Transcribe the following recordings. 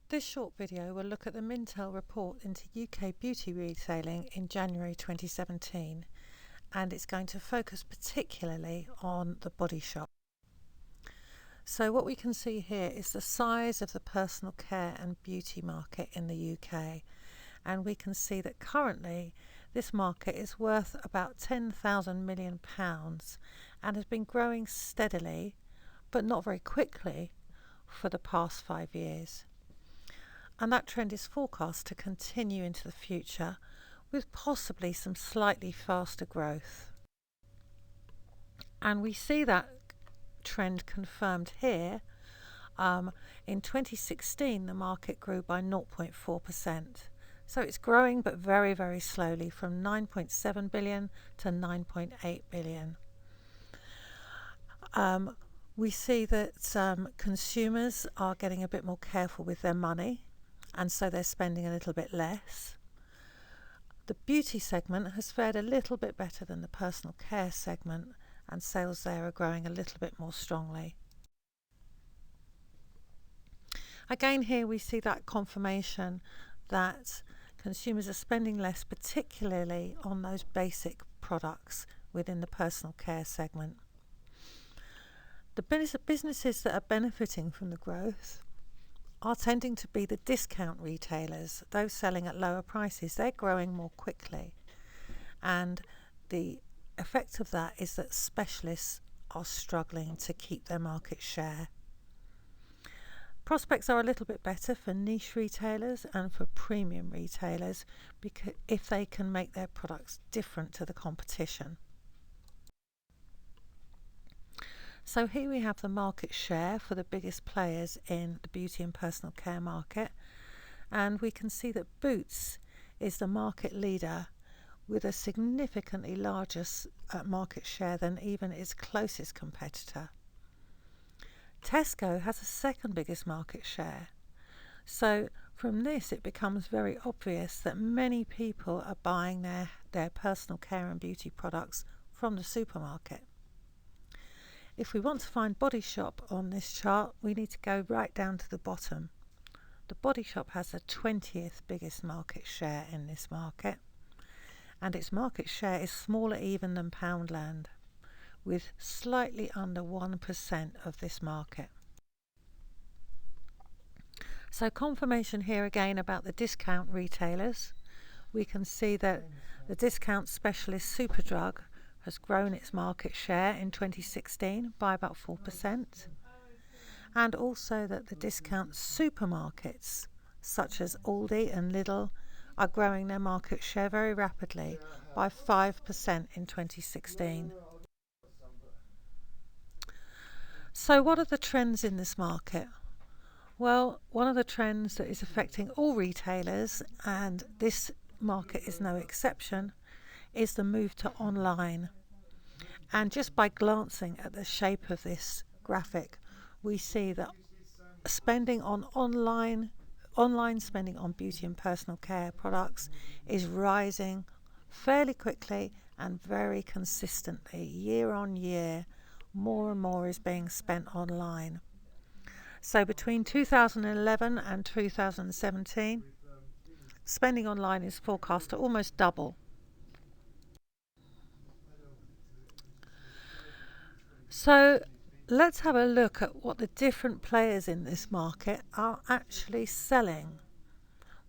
This short video will look at the MINTEL report into UK beauty retailing in January 2017, and it's going to focus particularly on the Body Shop. So what we can see here is the size of the personal care and beauty market in the UK, and we can see that currently this market is worth about £10,000 million and has been growing steadily but not very quickly for the past 5 years. And that trend is forecast to continue into the future with possibly some slightly faster growth. And we see that trend confirmed here. In 2016 the market grew by 0.4%. So it's growing but very, very slowly, from 9.7 billion to 9.8 billion. We see that consumers are getting a bit more careful with their money, and so they're spending a little bit less. The beauty segment has fared a little bit better than the personal care segment, and sales there are growing a little bit more strongly. Again, here we see that confirmation that consumers are spending less, particularly on those basic products within the personal care segment. The businesses that are benefiting from the growth are tending to be the discount retailers, those selling at lower prices. They're growing more quickly, and the effect of that is that specialists are struggling to keep their market share. Prospects are a little bit better for niche retailers and for premium retailers, because if they can make their products different to the competition. So here we have the market share for the biggest players in the beauty and personal care market, and we can see that Boots is the market leader with a significantly larger market share than even its closest competitor. Tesco has the second biggest market share. So from this it becomes very obvious that many people are buying their personal care and beauty products from the supermarket. If we want to find Body Shop on this chart, we need to go right down to the bottom. The Body Shop has the 20th biggest market share in this market, and its market share is smaller even than Poundland, with slightly under 1% of this market. So confirmation here again about the discount retailers. We can see that the discount specialist SUPERDRUG has grown its market share in 2016 by about 4%, and also that the discount supermarkets such as Aldi and Lidl are growing their market share very rapidly by 5% in 2016. So what are the trends in this market? Well, one of the trends that is affecting all retailers, and this market is no exception, is the move to online. And just by glancing at the shape of this graphic, we see that spending on online spending on beauty and personal care products is rising fairly quickly and very consistently. Year on year, more and more is being spent online. So between 2011 and 2017, spending online is forecast to almost double. So let's have a look at what the different players in this market are actually selling.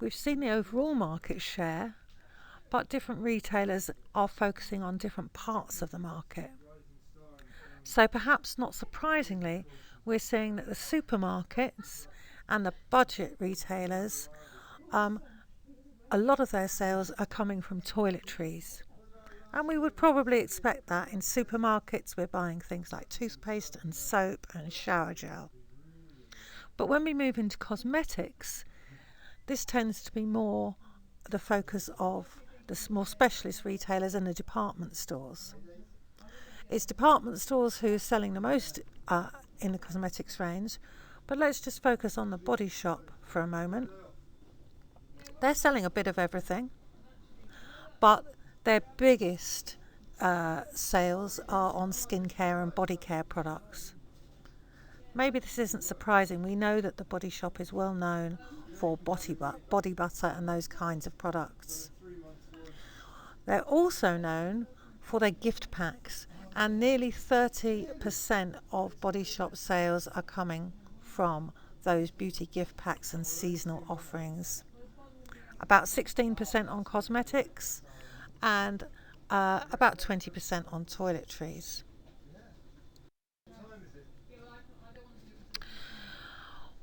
We've seen the overall market share, but different retailers are focusing on different parts of the market. So perhaps not surprisingly, we're seeing that the supermarkets and the budget retailers, a lot of their sales are coming from toiletries. And we would probably expect that. In supermarkets we're buying things like toothpaste and soap and shower gel. But when we move into cosmetics, this tends to be more the focus of the more specialist retailers and the department stores. It's department stores who are selling the most in the cosmetics range, but let's just focus on the Body Shop for a moment. They're selling a bit of everything, but their biggest sales are on skincare and body care products. Maybe this isn't surprising. We know that the Body Shop is well known for body butter and those kinds of products. They're also known for their gift packs, and nearly 30% of Body Shop sales are coming from those beauty gift packs and seasonal offerings. About 16% on cosmetics and about 20% on toiletries.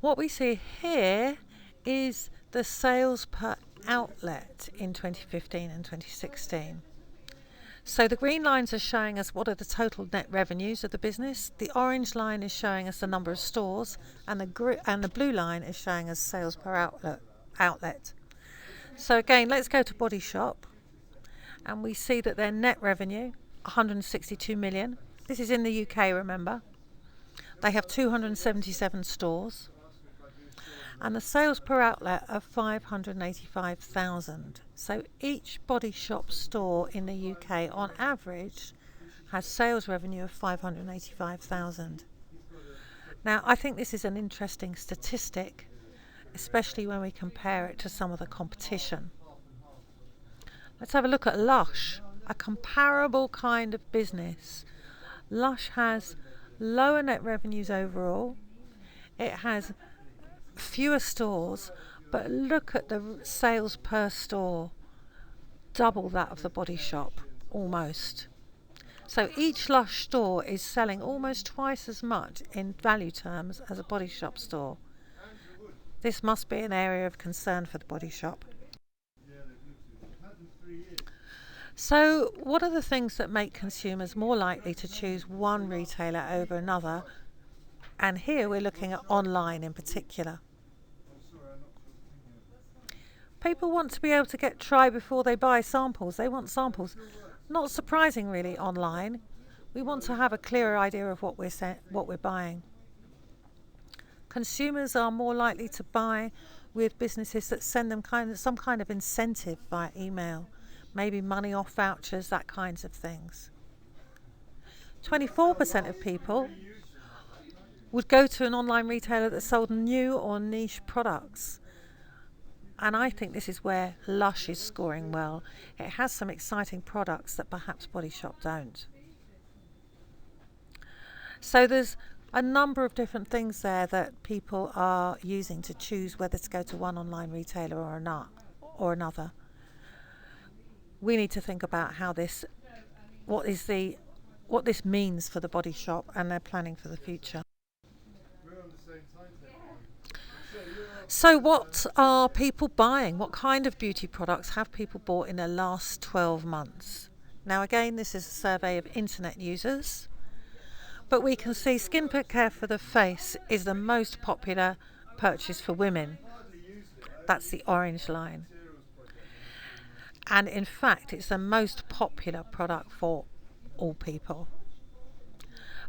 What we see here is the sales per outlet in 2015 and 2016. So the green lines are showing us what are the total net revenues of the business. The orange line is showing us the number of stores, and the blue line is showing us sales per outlet. So again, let's go to Body Shop, and we see that their net revenue, 162 million. This is in the UK, remember. They have 277 stores. And the sales per outlet are 585,000. So each Body Shop store in the UK on average has sales revenue of 585,000. Now, I think this is an interesting statistic, especially when we compare it to some of the competition. Let's have a look at Lush, a comparable kind of business. Lush has lower net revenues overall. It has fewer stores, but look at the sales per store, double that of the Body Shop, almost. So each Lush store is selling almost twice as much in value terms as a Body Shop store. This must be an area of concern for the Body Shop. So what are the things that make consumers more likely to choose one retailer over another? And here we're looking at online in particular. People want to be able to try before they buy samples. They want samples. Not surprising really online. We want to have a clearer idea of what we're buying. Consumers are more likely to buy with businesses that send them some kind of incentive via email, maybe money off vouchers, that kinds of things. 24% of people would go to an online retailer that sold new or niche products. And I think this is where Lush is scoring well. It has some exciting products that perhaps Body Shop don't. So there's a number of different things there that people are using to choose whether to go to one online retailer or another. We need to think about what this means for the Body Shop and their planning for the future. So what are people buying? What kind of beauty products have people bought in the last 12 months? Now again, this is a survey of internet users, but we can see skincare for the face is the most popular purchase for women. That's the orange line. And in fact, it's the most popular product for all people.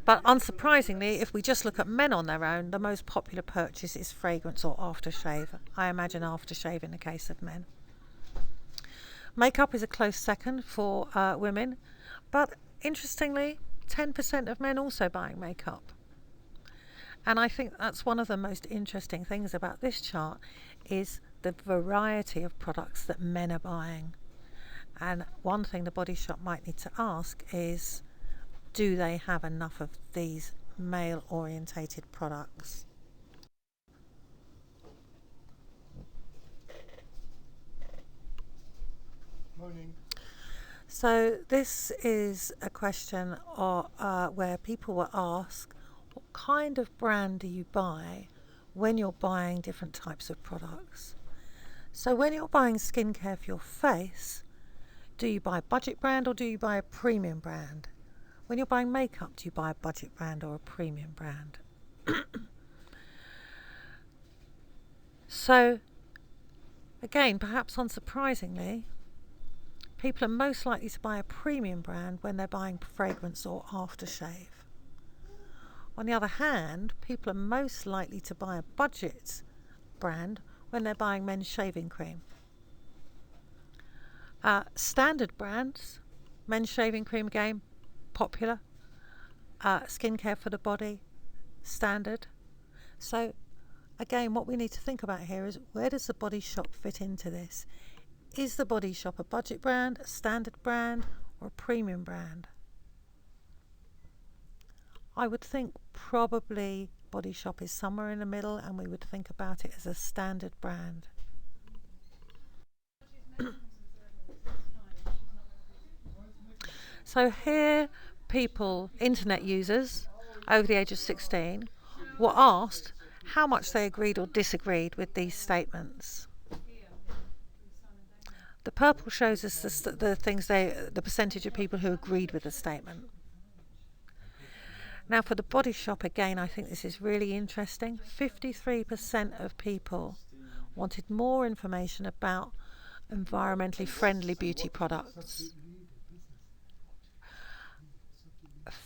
But unsurprisingly, if we just look at men on their own, the most popular purchase is fragrance or aftershave. I imagine aftershave in the case of men. Makeup is a close second for women, but interestingly, 10% of men also buying makeup. And I think that's one of the most interesting things about this chart is the variety of products that men are buying. And one thing the Body Shop might need to ask is, do they have enough of these male-orientated products? Morning. So this is a question where people were asked, what kind of brand do you buy when you're buying different types of products? So when you're buying skincare for your face, do you buy a budget brand or do you buy a premium brand? When you're buying makeup, do you buy a budget brand or a premium brand? So, again, perhaps unsurprisingly, people are most likely to buy a premium brand when they're buying fragrance or aftershave. On the other hand, people are most likely to buy a budget brand when they're buying men's shaving cream. Standard brands, men's shaving cream again, popular. Skincare for the body, standard. So again, what we need to think about here is, where does the Body Shop fit into this? Is the Body Shop a budget brand, a standard brand, or a premium brand? I would think probably Body Shop is somewhere in the middle, and we would think about it as a standard brand. So here, people, internet users over the age of 16, were asked how much they agreed or disagreed with these statements. The purple shows us the percentage of people who agreed with the statement. Now for the Body Shop, again, I think this is really interesting. 53% of people wanted more information about environmentally friendly beauty products.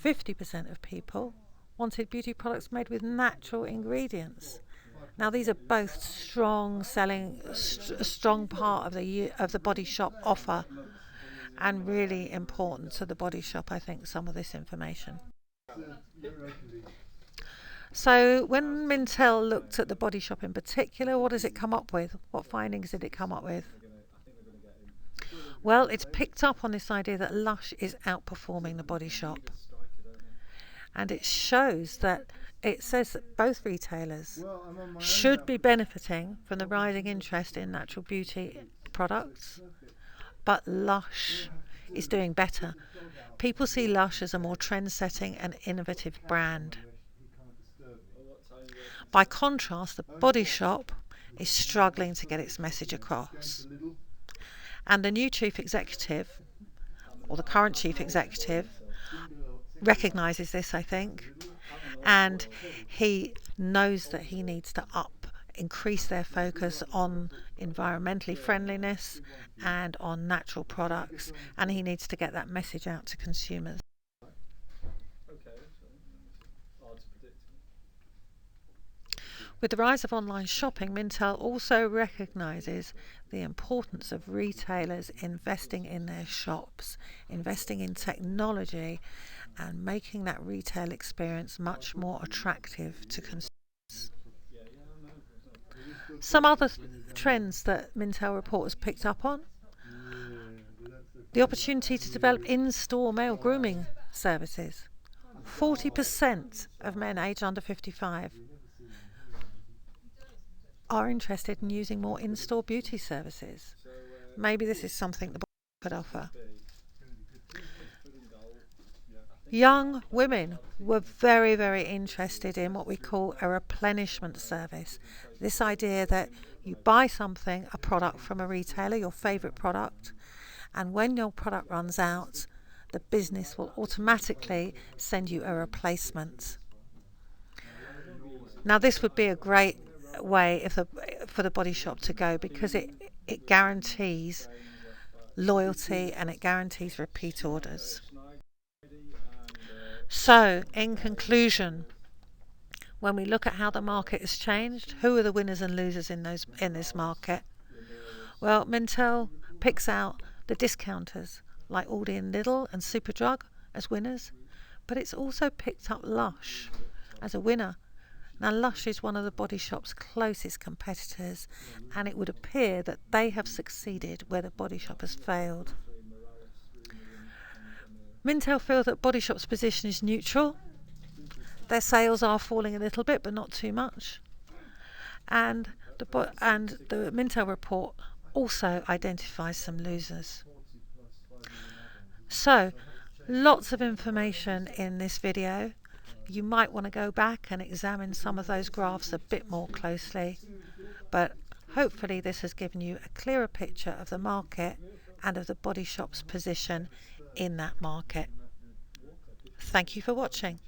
50% of people wanted beauty products made with natural ingredients. Now these are both strong selling, a strong part of the Body Shop offer, and really important to the Body Shop, I think, some of this information. So when MINTEL looked at the Body Shop in particular, what does it come up with? What findings did it come up with? Well, it's picked up on this idea that Lush is outperforming the Body Shop. And it shows that it says that both retailers should be benefiting from the rising interest in natural beauty products, but Lush is doing better. People see Lush as a more trend-setting and innovative brand. By contrast, the Body Shop is struggling to get its message across. And the new chief executive, or the current chief executive, recognises this, I think, and he knows that he needs to increase their focus on environmentally friendliness and on natural products, and he needs to get that message out to consumers. With the rise of online shopping, MINTEL also recognises the importance of retailers investing in their shops, investing in technology, and making that retail experience much more attractive to consumers. Some other trends that MINTEL report has picked up on: the opportunity to develop in-store male grooming services. 40% of men aged under 55 are interested in using more in-store beauty services. Maybe this is something the could offer. Young women were very, very interested in what we call a replenishment service. This idea that you buy something, a product from a retailer, your favourite product, and when your product runs out, the business will automatically send you a replacement. Now this would be a great way for the Body Shop to go, because it guarantees loyalty and it guarantees repeat orders. So, in conclusion, when we look at how the market has changed, who are the winners and losers in this market? Well, MINTEL picks out the discounters like Aldi and Lidl and SUPERDRUG as winners, but it's also picked up Lush as a winner. Now, Lush is one of the Body Shop's closest competitors, and it would appear that they have succeeded where the Body Shop has failed. MINTEL feel that Body Shop's position is neutral. Their sales are falling a little bit, but not too much. And the MINTEL report also identifies some losers. So, lots of information in this video. You might want to go back and examine some of those graphs a bit more closely, but hopefully this has given you a clearer picture of the market and of the Body Shop's position in that market. Thank you for watching.